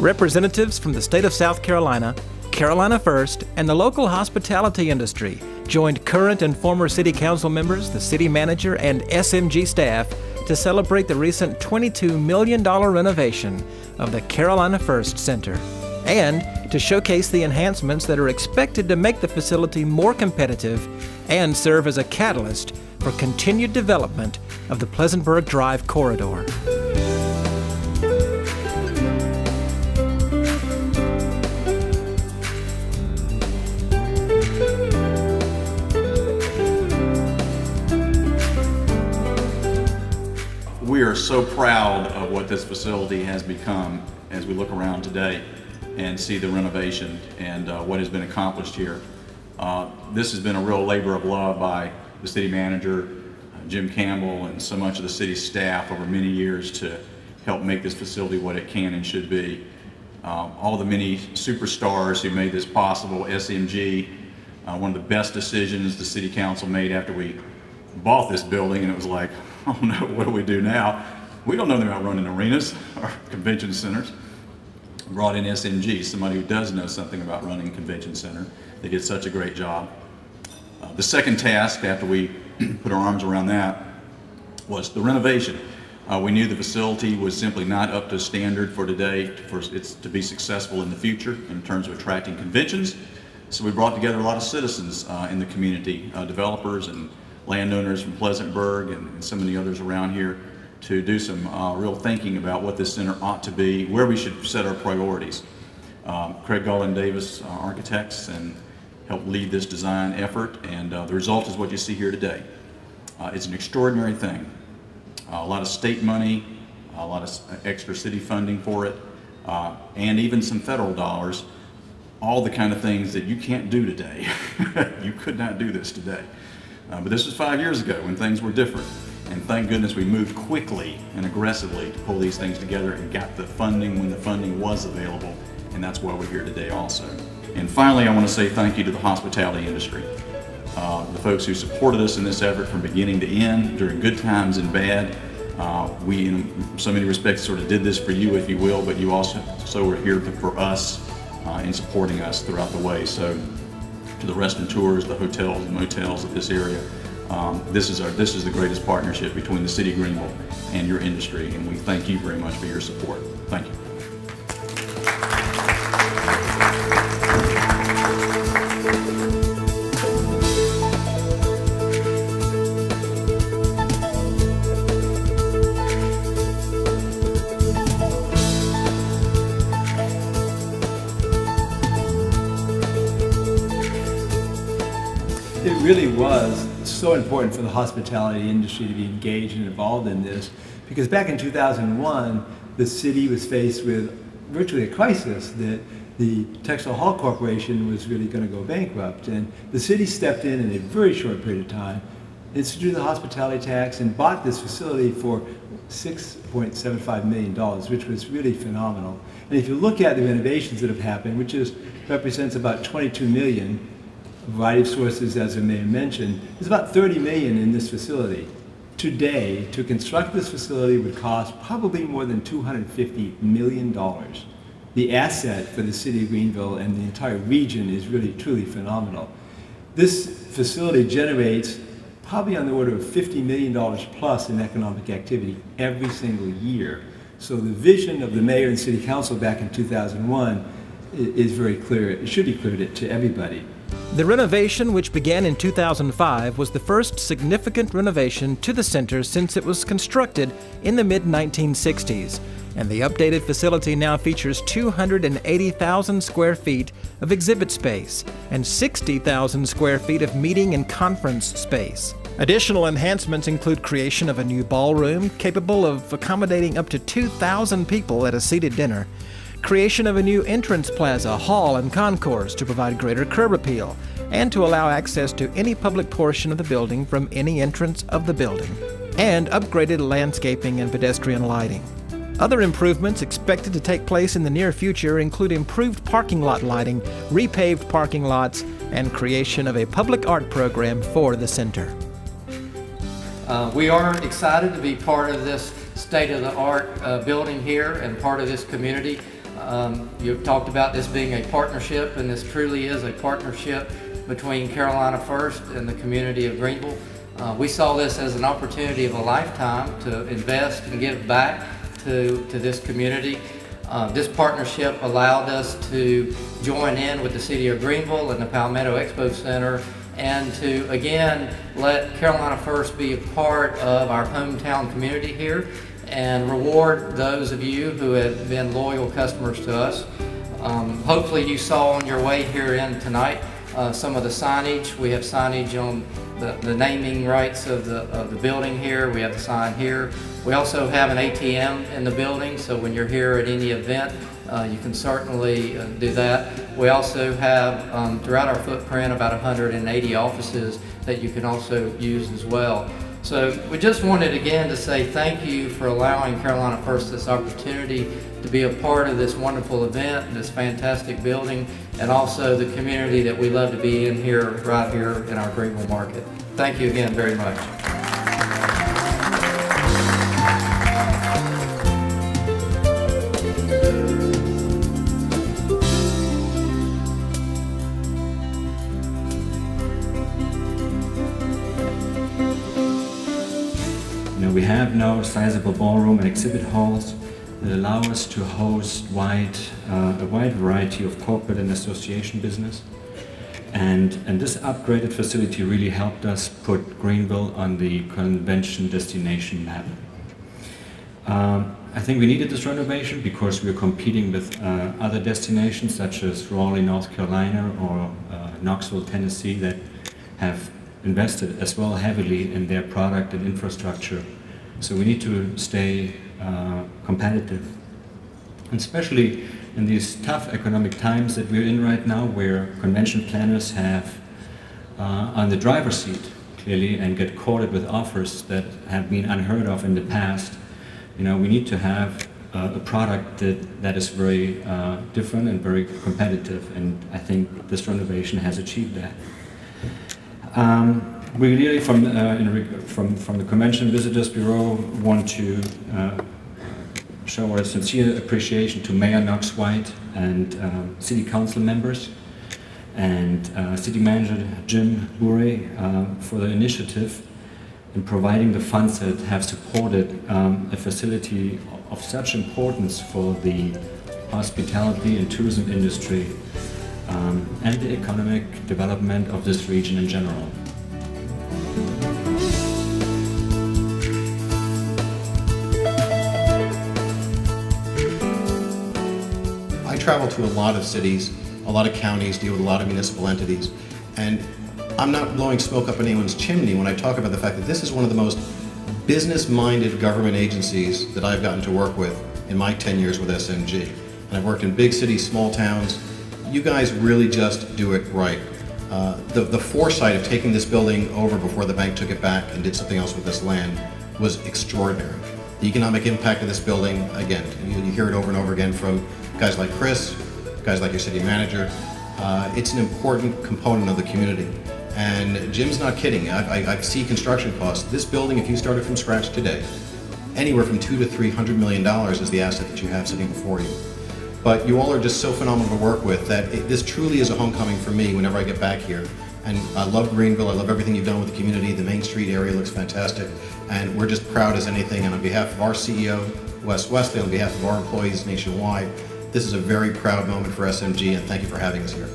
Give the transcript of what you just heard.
Representatives from the state of South Carolina, Carolina First, and the local hospitality industry joined current and former City Council members, the City Manager, and SMG staff to celebrate the recent $22 million renovation of the Carolina First Center, and to showcase the enhancements that are expected to make the facility more competitive and serve as a catalyst for continued development of the Pleasantburg Drive corridor. We are so proud of what this facility has become as we look around today and see the renovation and what has been accomplished here. This has been a real labor of love by the city manager, Jim Campbell, and so much of the city staff over many years to help make this facility what it can and should be. All the many superstars who made this possible, SMG, one of the best decisions the city council made after we bought this building, and it was like, oh no, what do we do now? We don't know anything about running arenas or convention centers. Brought in SMG, somebody who does know something about running a convention center. They did such a great job. The second task, after we put our arms around that, was the renovation. We knew the facility was simply not up to standard for today for it to be successful in the future in terms of attracting conventions. So we brought together a lot of citizens in the community, developers and landowners from Pleasantburg and so many others around here, to do some real thinking about what this center ought to be, where we should set our priorities. Craig Gull and Davis architects and helped lead this design effort, and the result is what you see here today. It's an extraordinary thing. A lot of state money, a lot of extra city funding for it, and even some federal dollars, all the kind of things that you can't do today. You could not do this today. But this was 5 years ago when things were different. And thank goodness we moved quickly and aggressively to pull these things together and got the funding when the funding was available. And that's why we're here today also. And finally, I want to say thank you to the hospitality industry. The folks who supported us in this effort from beginning to end, during good times and bad. We, in so many respects, sort of did this for you, if you will, but you also were here for us in supporting us throughout the way. So, to the restaurateurs, the hotels and motels of this area, this is the greatest partnership between the City of Greenville and your industry, and we thank you very much for your support. Thank you. It really was so important for the hospitality industry to be engaged and involved in this, because back in 2001, the city was faced with virtually a crisis that the Textile Hall Corporation was really going to go bankrupt, and the city stepped in a very short period of time, instituted the hospitality tax, and bought this facility for $6.75 million, which was really phenomenal. And if you look at the renovations that have happened, which represents about $22 million, a variety of sources, as the mayor mentioned, there's about $30 million in this facility. Today, to construct this facility would cost probably more than $250 million. The asset for the city of Greenville and the entire region is really, truly phenomenal. This facility generates probably on the order of $50 million plus in economic activity every single year. So the vision of the mayor and city council back in 2001 is very clear. It should be clear to everybody. The renovation, which began in 2005, was the first significant renovation to the center since it was constructed in the mid-1960s, and the updated facility now features 280,000 square feet of exhibit space and 60,000 square feet of meeting and conference space. Additional enhancements include creation of a new ballroom capable of accommodating up to 2,000 people at a seated dinner, creation of a new entrance plaza, hall, and concourse to provide greater curb appeal and to allow access to any public portion of the building from any entrance of the building, and upgraded landscaping and pedestrian lighting. Other improvements expected to take place in the near future include improved parking lot lighting, repaved parking lots, and creation of a public art program for the center. We are excited to be part of this state-of-the-art building here and part of this community. You've talked about this being a partnership, and this truly is a partnership between Carolina First and the community of Greenville. We saw this as an opportunity of a lifetime to invest and give back to this community. This partnership allowed us to join in with the City of Greenville and the Palmetto Expo Center, and to again let Carolina First be a part of our hometown community here and reward those of you who have been loyal customers to us. Hopefully you saw on your way here in tonight some of the signage. We have signage on the naming rights of the building here. We have the sign here. We also have an ATM in the building, so when you're here at any event, you can certainly do that. We also have, throughout our footprint, about 180 offices that you can also use as well. So we just wanted again to say thank you for allowing Carolina First this opportunity to be a part of this wonderful event, this fantastic building, and also the community that we love to be in here, right here in our Greenville market. Thank you again very much. We have now sizable ballroom and exhibit halls that allow us to host a wide variety of corporate and association business. And this upgraded facility really helped us put Greenville on the convention destination map. I think we needed this renovation because we are competing with other destinations such as Raleigh, North Carolina, or Knoxville, Tennessee, that have invested as well heavily in their product and infrastructure. So we need to stay competitive, and especially in these tough economic times that we're in right now, where convention planners have on the driver's seat clearly and get courted with offers that have been unheard of in the past. We need to have a product that is very different and very competitive, and I think this renovation has achieved that. We really, from the Convention Visitors Bureau, want to show our sincere appreciation to Mayor Knox White and City Council members and City Manager Jim Bourret for the initiative in providing the funds that have supported a facility of such importance for the hospitality and tourism industry and the economic development of this region in general. I travel to a lot of cities, a lot of counties, deal with a lot of municipal entities, and I'm not blowing smoke up anyone's chimney when I talk about the fact that this is one of the most business-minded government agencies that I've gotten to work with in my 10 years with SMG. And I've worked in big cities, small towns. You guys really just do it right. The foresight of taking this building over before the bank took it back and did something else with this land was extraordinary. The economic impact of this building, again, you hear it over and over again from guys like Chris, guys like your city manager. It's an important component of the community. And Jim's not kidding. I see construction costs. This building, if you started from scratch today, anywhere from $200 to $300 million is the asset that you have sitting before you. But you all are just so phenomenal to work with that this truly is a homecoming for me whenever I get back here. And I love Greenville. I love everything you've done with the community. The Main Street area looks fantastic. And we're just proud as anything. And on behalf of our CEO, Wes Wesley, on behalf of our employees nationwide, this is a very proud moment for SMG, and thank you for having us here.